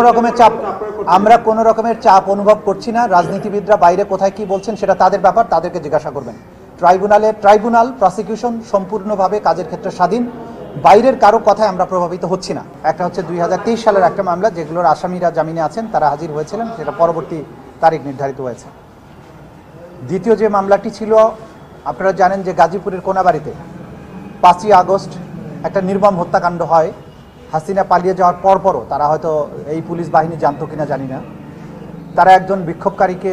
কোনো রকমের চাপ অনুভব করছি না। রাজনীতিবিদরা বাইরে কোথায় কি বলছেন সেটা তাদের ব্যাপার, তাদেরকে জিজ্ঞাসা করবেন। ট্রাইব্যুনাল প্রসিকিউশন সম্পূর্ণভাবে কাজের ক্ষেত্রে স্বাধীন, বাইরের কারো কথায় আমরা প্রভাবিত হচ্ছি না। একটা হচ্ছে 2023 সালের একটা মামলা, যেগুলোর আসামিরা জামিনে আছেন, তারা হাজির হয়েছিলেন, সেটা পরবর্তী তারিখ নির্ধারিত হয়েছে। দ্বিতীয় যে মামলাটি ছিল, আপনারা জানেন যে গাজীপুরের কোনাবাড়িতে 5ই আগস্ট একটা নির্মম হত্যাকাণ্ড হয়। হাসিনা পালিয়ে যাওয়ার পরপরও, তারা হয়তো এই পুলিশ বাহিনী জানতো কিনা জানি না, তারা একজন বিক্ষোভকারীকে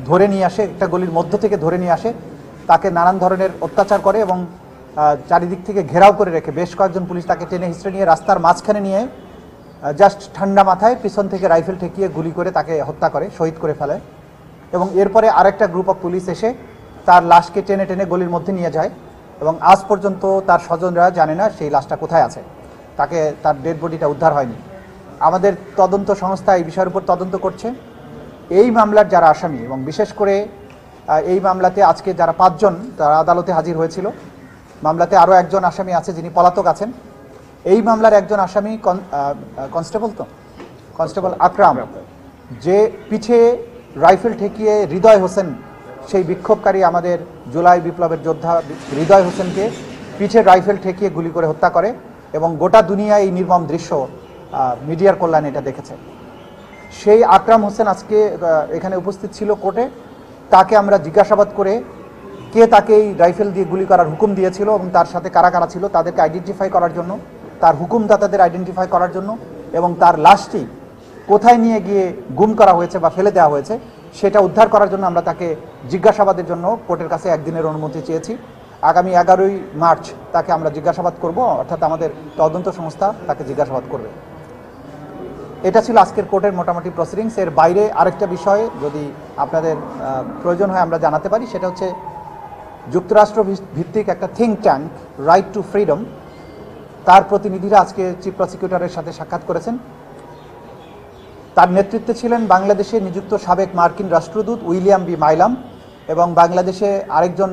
ধরে নিয়ে আসে, একটা গলির মধ্য থেকে ধরে নিয়ে আসে, তাকে নানান ধরনের অত্যাচার করে এবং চারিদিক থেকে ঘেরাও করে রেখে বেশ কয়েকজন পুলিশ তাকে টেনে হিঁচড়ে নিয়ে রাস্তার মাঝখানে নিয়ে জাস্ট ঠান্ডা মাথায় পিছন থেকে রাইফেল ঠেকিয়ে গুলি করে তাকে হত্যা করে, শহীদ করে ফেলে। এবং এরপরে আরেকটা গ্রুপ অফ পুলিশ এসে তার লাশকে টেনে টেনে গলির মধ্যে নিয়ে যায় এবং আজ পর্যন্ত তার স্বজনরা জানে না সেই লাশটা কোথায় আছে, তার ডেড বডিটা উদ্ধার হয়নি। আমাদের তদন্ত সংস্থা এই বিষয়ের উপর তদন্ত করছে। এই মামলার যারা আসামি এবং বিশেষ করে এই মামলাতে আজকে যারা 5 জন তারা আদালতে হাজির হয়েছিল, মামলাতে আরও একজন আসামি আছে যিনি পলাতক আছেন। এই মামলার একজন আসামি কনস্টেবল আকরাম, যে পিঠে রাইফেল ঠেকিয়ে হৃদয় হোসেন, সেই বিক্ষোভকারী আমাদের জুলাই বিপ্লবের যোদ্ধা হৃদয় হোসেনকে পিঠে রাইফেল ঠেকিয়ে গুলি করে হত্যা করে এবং গোটা দুনিয়ায় এই নির্মম দৃশ্য মিডিয়ার কল্যাণে এটা দেখেছে। সেই আকরাম হোসেন আজকে এখানে উপস্থিত ছিল কোর্টে। তাকে আমরা জিজ্ঞাসাবাদ করে কে তাকে এই রাইফেল দিয়ে গুলি করার হুকুম দিয়েছিল এবং তার সাথে কারা কারা ছিল তাদেরকে আইডেন্টিফাই করার জন্য, তার হুকুমদাতাদের আইডেন্টিফাই করার জন্য এবং তার লাশটি কোথায় নিয়ে গিয়ে গুম করা হয়েছে বা ফেলে দেওয়া হয়েছে সেটা উদ্ধার করার জন্য আমরা তাকে জিজ্ঞাসাবাদের জন্য কোর্টের কাছে 1 দিনের অনুমতি চেয়েছি। আগামী 11ই মার্চ তাকে আমরা জিজ্ঞাসাবাদ করব, অর্থাৎ আমাদের তদন্ত সংস্থা তাকে জিজ্ঞাসাবাদ করবে। এটা ছিল আজকের কোর্টের মোটামুটি প্রসিডিংস। এর বাইরে আরেকটা বিষয়ে যদি আপনাদের প্রয়োজন হয় আমরা জানাতে পারি, সেটা হচ্ছে যুক্তরাষ্ট্র ভিত্তিক একটা think tank right two freedom, তার প্রতিনিধিরা আজকে চিফ প্রসিকিউটরের সাথে সাক্ষাৎ করেছেন। তার নেতৃত্বে ছিলেন বাংলাদেশে নিযুক্ত সাবেক মার্কিন রাষ্ট্রদূত উইলিয়াম বি মাইলাম এবং বাংলাদেশে আরেকজন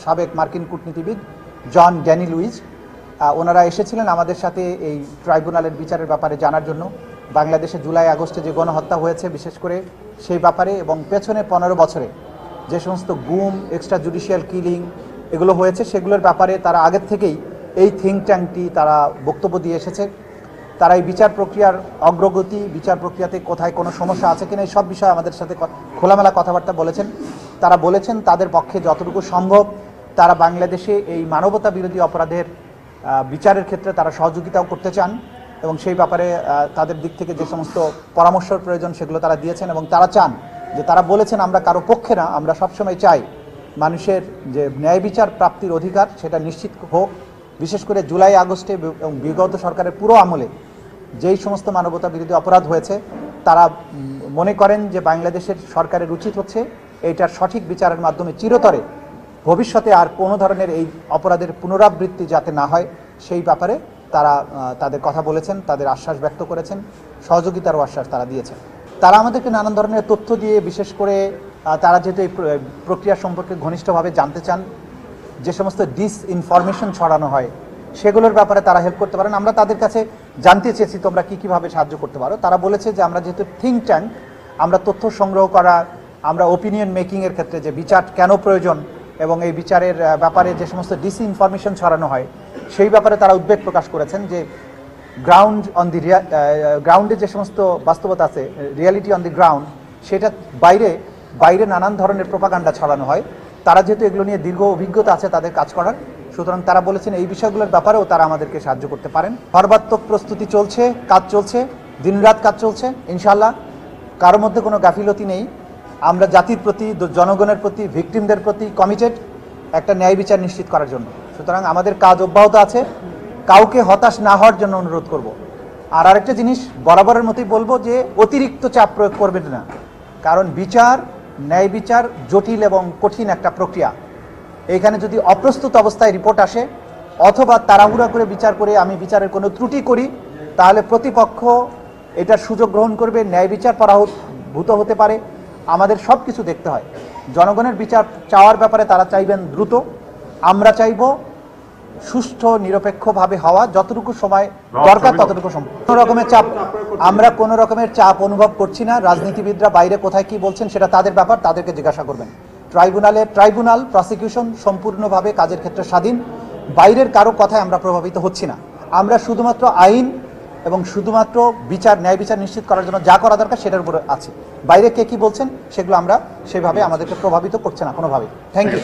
সাবেক মার্কিন কূটনীতিবিদ জন ড্যানি লুইজ। ওনারা এসেছিলেন আমাদের সাথে এই ট্রাইব্যুনালের বিচারের ব্যাপারে জানার জন্য। বাংলাদেশে জুলাই আগস্টে যে গণহত্যা হয়েছে বিশেষ করে সেই ব্যাপারে এবং পেছনে 15 বছরে যে সমস্ত গুম, এক্সট্রা জুডিশিয়াল কিলিং এগুলো হয়েছে সেগুলোর ব্যাপারে তারা আগের থেকেই এই থিঙ্ক ট্যাঙ্কটি তারা বক্তব্য দিয়ে এসেছে। তারা এই বিচার প্রক্রিয়ার অগ্রগতি, বিচার প্রক্রিয়াতে কোথায় কোনো সমস্যা আছে কিনা এই সব বিষয়ে আমাদের সাথে খোলামেলা কথাবার্তা বলেছেন। তারা বলেছেন তাদের পক্ষে যতটুকু সম্ভব তারা বাংলাদেশে এই মানবতা বিরোধী অপরাধের বিচারের ক্ষেত্রে তারা সহযোগিতাও করতে চান এবং সেই ব্যাপারে তাদের দিক থেকে যে সমস্ত পরামর্শের প্রয়োজন সেগুলো তারা দিয়েছেন এবং তারা চান যে, তারা বলেছেন আমরা কারো পক্ষে না, আমরা সবসময় চাই মানুষের যে ন্যায় বিচার প্রাপ্তির অধিকার সেটা নিশ্চিত হোক। বিশেষ করে জুলাই আগস্টে এবং বিগত সরকারের পুরো আমলে যেই সমস্ত মানবতা বিরোধী অপরাধ হয়েছে তারা মনে করেন যে বাংলাদেশের সরকারের উচিত হচ্ছে এইটার সঠিক বিচারের মাধ্যমে চিরতরে ভবিষ্যতে আর কোনো ধরনের এই অপরাধের পুনরাবৃত্তি যাতে না হয় সেই ব্যাপারে তারা তাদের কথা বলেছেন, তাদের আশ্বাস ব্যক্ত করেছেন, সহযোগিতারও আশ্বাস তারা দিয়েছেন। তারা আমাদেরকে নানান ধরনের তথ্য দিয়ে, বিশেষ করে তারা যেহেতু এই প্রক্রিয়া সম্পর্কে ঘনিষ্ঠভাবে জানতে চান, যে সমস্ত ডিসইনফরমেশন ছড়ানো হয় সেগুলোর ব্যাপারে তারা হেল্প করতে পারেন। আমরা তাদের কাছে জানতে চেয়েছি তোমরা কীভাবে সাহায্য করতে পারো। তারা বলেছে যে আমরা যেহেতু থিঙ্ক ট্যাঙ্ক, আমরা তথ্য সংগ্রহ করা, আমরা ওপিনিয়ন মেকিংয়ের ক্ষেত্রে যে বিচার কেন প্রয়োজন এবং এই বিচারের ব্যাপারে যে সমস্ত ডিসইনফরমেশন ছড়ানো হয় সেই ব্যাপারে তারা উদ্বেগ প্রকাশ করেছেন যে গ্রাউন্ডে যে সমস্ত বাস্তবতা আছে, রিয়ালিটি অন দি গ্রাউন্ড, সেটা বাইরে নানান ধরনের প্রোপাগান্ডা ছড়ানো হয়। তারা যেহেতু এগুলো নিয়ে দীর্ঘ অভিজ্ঞতা আছে তাদের কাজ করার, সুতরাং তারা বলেছেন এই বিষয়গুলোর ব্যাপারেও তারা আমাদেরকে সাহায্য করতে পারেন। সর্বাত্মক প্রস্তুতি চলছে, কাজ চলছে, দিনরাত কাজ চলছে। ইনশাআল্লাহ কারোর মধ্যে কোনো গাফিলতি নেই। আমরা জাতির প্রতি, জনগণের প্রতি, ভিকটিমদের প্রতি কমিটেড একটা ন্যায় বিচার নিশ্চিত করার জন্য। সুতরাং আমাদের কাজ অব্যাহত আছে, কাউকে হতাশ না হওয়ার জন্য অনুরোধ করব। আর আরেকটা জিনিস বরাবরের মতোই বলবো যে অতিরিক্ত চাপ প্রয়োগ করবেন না, কারণ ন্যায় বিচার জটিল এবং কঠিন একটা প্রক্রিয়া। এখানে যদি অপ্রস্তুত অবস্থায় রিপোর্ট আসে অথবা তাড়াহুড়া করে বিচার করে আমি বিচারের কোনো ত্রুটি করি, তাহলে প্রতিপক্ষ এটার সুযোগ গ্রহণ করবে, ন্যায় বিচার পরাভূত হতে পারে। আমাদের সব কিছু দেখতে হয়। জনগণের বিচার চাওয়ার ব্যাপারে তারা চাইবেন দ্রুত, আমরা চাইব সুষ্ঠু নিরপেক্ষভাবে হওয়া, যতটুকু সময় দরকার ততটুকু সময়। আমরা কোনো রকমের চাপ অনুভব করছি না। রাজনীতিবিদরা বাইরে কোথায় কি বলছেন সেটা তাদের ব্যাপার, তাদেরকে জিজ্ঞাসা করবেন। ট্রাইব্যুনাল প্রসিকিউশন সম্পূর্ণভাবে কাজের ক্ষেত্রে স্বাধীন। বাইরের কারো কথায় আমরা প্রভাবিত হচ্ছি না। আমরা শুধুমাত্র আইন এবং শুধুমাত্র ন্যায় বিচার নিশ্চিত করার জন্য যা করা দরকার সেটার উপরে আছি। বাইরে কে কি বলছেন সেগুলো আমরা সেভাবে আমাদেরকে প্রভাবিত করছে না কোনোভাবে। Thank you.